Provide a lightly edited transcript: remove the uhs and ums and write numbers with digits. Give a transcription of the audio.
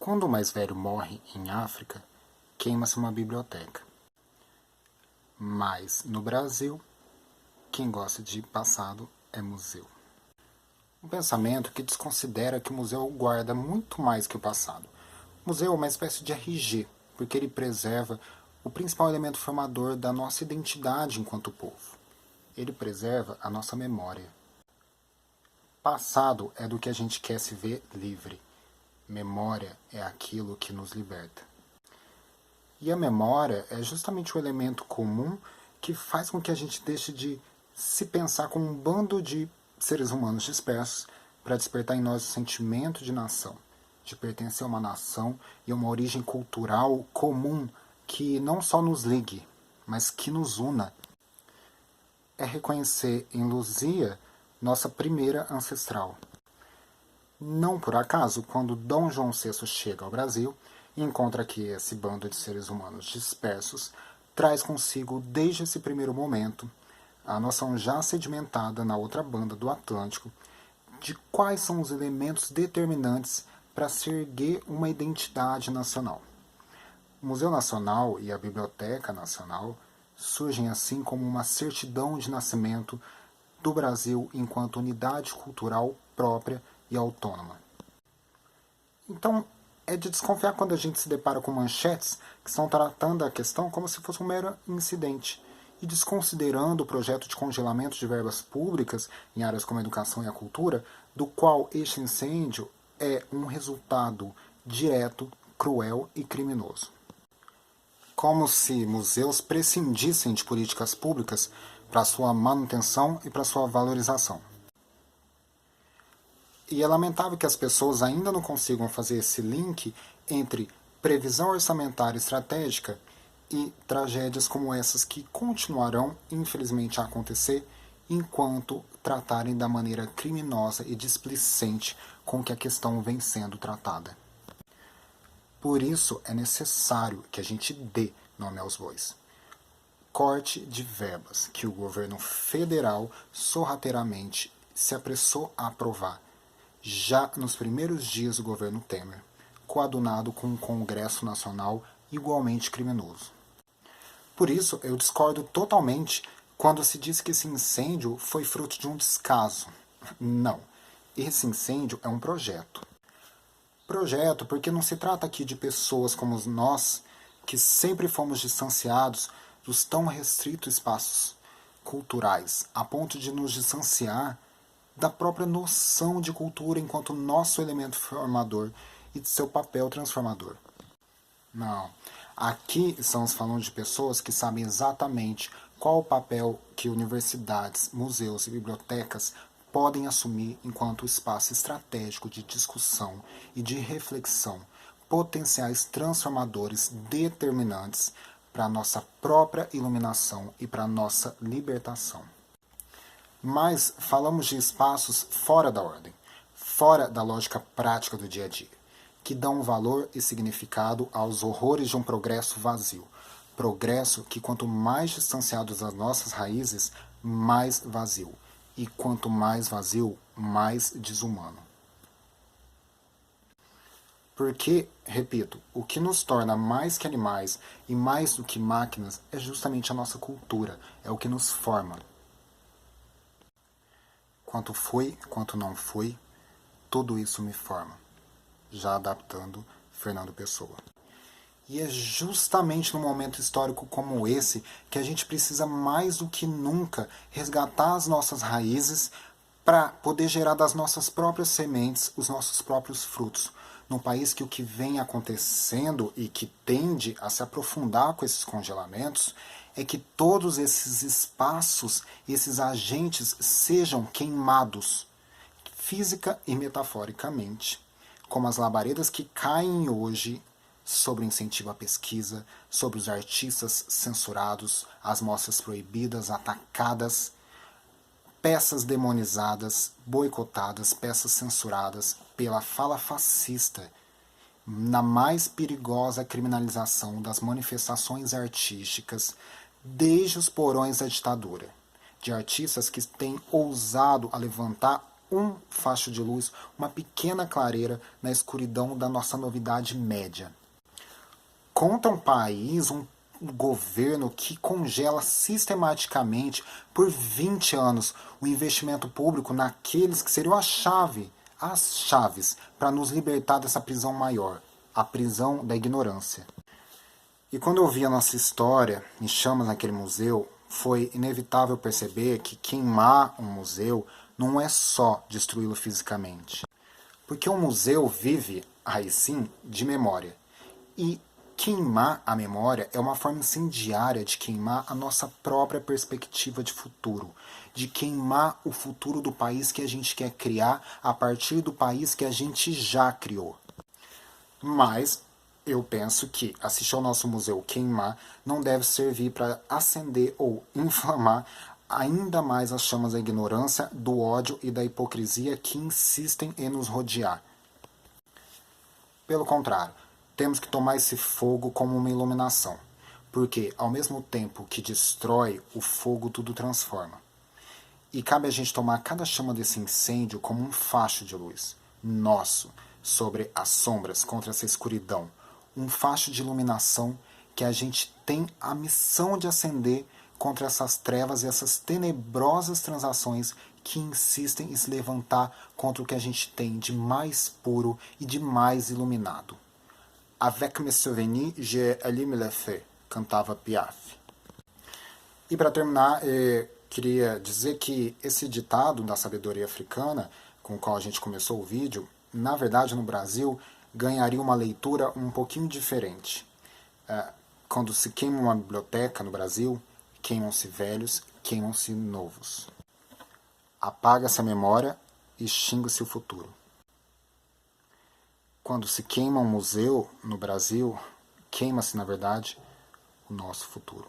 Quando o mais velho morre em África, queima-se uma biblioteca. Mas no Brasil, quem gosta de passado é museu. Um pensamento que desconsidera que o museu guarda muito mais que o passado. O museu é uma espécie de RG, porque ele preserva o principal elemento formador da nossa identidade enquanto povo. Ele preserva a nossa memória. Passado é do que a gente quer se ver livre. Memória é aquilo que nos liberta. E a memória é justamente o elemento comum que faz com que a gente deixe de se pensar como um bando de seres humanos dispersos para despertar em nós o sentimento de nação, de pertencer a uma nação e a uma origem cultural comum que não só nos ligue, mas que nos una. É reconhecer em Luzia nossa primeira ancestral. Não por acaso, quando Dom João VI chega ao Brasil e encontra que esse bando de seres humanos dispersos traz consigo, desde esse primeiro momento, a noção já sedimentada na outra banda do Atlântico de quais são os elementos determinantes para se erguer uma identidade nacional. O Museu Nacional e a Biblioteca Nacional surgem assim como uma certidão de nascimento do Brasil enquanto unidade cultural própria e autônoma. Então, é de desconfiar quando a gente se depara com manchetes que estão tratando a questão como se fosse um mero incidente e desconsiderando o projeto de congelamento de verbas públicas em áreas como a educação e a cultura, do qual este incêndio é um resultado direto, cruel e criminoso. Como se museus prescindissem de políticas públicas para sua manutenção e para sua valorização. E é lamentável que as pessoas ainda não consigam fazer esse link entre previsão orçamentária estratégica e tragédias como essas que continuarão, infelizmente, a acontecer enquanto tratarem da maneira criminosa e displicente com que a questão vem sendo tratada. Por isso, é necessário que a gente dê nome aos bois. Corte de verbas que o governo federal sorrateiramente se apressou a aprovar já nos primeiros dias do governo Temer, coadunado com um Congresso Nacional igualmente criminoso. Por isso, eu discordo totalmente quando se diz que esse incêndio foi fruto de um descaso. Não. Esse incêndio é um projeto. Projeto porque não se trata aqui de pessoas como nós, que sempre fomos distanciados dos tão restritos espaços culturais, a ponto de nos distanciar da própria noção de cultura enquanto nosso elemento formador e de seu papel transformador. Não. Aqui estamos falando de pessoas que sabem exatamente qual o papel que universidades, museus e bibliotecas podem assumir enquanto espaço estratégico de discussão e de reflexão, potenciais transformadores determinantes para a nossa própria iluminação e para a nossa libertação. Mas falamos de espaços fora da ordem, fora da lógica prática do dia a dia, que dão valor e significado aos horrores de um progresso vazio. Progresso que, quanto mais distanciados das nossas raízes, mais vazio. E quanto mais vazio, mais desumano. Porque, repito, o que nos torna mais que animais e mais do que máquinas é justamente a nossa cultura, é o que nos forma. Quanto foi, quanto não foi, tudo isso me forma. Já adaptando Fernando Pessoa. E é justamente num momento histórico como esse que a gente precisa mais do que nunca resgatar as nossas raízes para poder gerar das nossas próprias sementes os nossos próprios frutos. Num país que o que vem acontecendo e que tende a se aprofundar com esses congelamentos é que todos esses espaços, esses agentes sejam queimados, física e metaforicamente, como as labaredas que caem hoje sobre o incentivo à pesquisa, sobre os artistas censurados, as mostras proibidas, atacadas, peças demonizadas, boicotadas, peças censuradas pela fala fascista, na mais perigosa criminalização das manifestações artísticas desde os porões da ditadura, de artistas que têm ousado a levantar um facho de luz, uma pequena clareira na escuridão da nossa novidade média. Contra um país, um governo que congela sistematicamente por 20 anos o investimento público naqueles que seriam as chaves para nos libertar dessa prisão maior, a prisão da ignorância. E quando eu vi a nossa história em chamas naquele museu, foi inevitável perceber que queimar um museu não é só destruí-lo fisicamente. Porque um museu vive, aí sim, de memória. E queimar a memória é uma forma incendiária de queimar a nossa própria perspectiva de futuro, de queimar o futuro do país que a gente quer criar a partir do país que a gente já criou. Mas eu penso que assistir ao nosso museu queimar não deve servir para acender ou inflamar ainda mais as chamas da ignorância, do ódio e da hipocrisia que insistem em nos rodear. Pelo contrário, temos que tomar esse fogo como uma iluminação, porque ao mesmo tempo que destrói, o fogo tudo transforma. E cabe a gente tomar cada chama desse incêndio como um facho de luz, nosso, sobre as sombras, contra essa escuridão. Um facho de iluminação que a gente tem a missão de acender contra essas trevas e essas tenebrosas transações que insistem em se levantar contra o que a gente tem de mais puro e de mais iluminado. Avec mes souvenirs, j'allume le feu, cantava Piaf. E para terminar, queria dizer que esse ditado da sabedoria africana, com o qual a gente começou o vídeo, na verdade no Brasil ganharia uma leitura um pouquinho diferente. Quando se queima uma biblioteca no Brasil, queimam-se velhos, queimam-se novos. Apaga-se a memória e extingue-se o futuro. Quando se queima um museu no Brasil, queima-se, na verdade, o nosso futuro.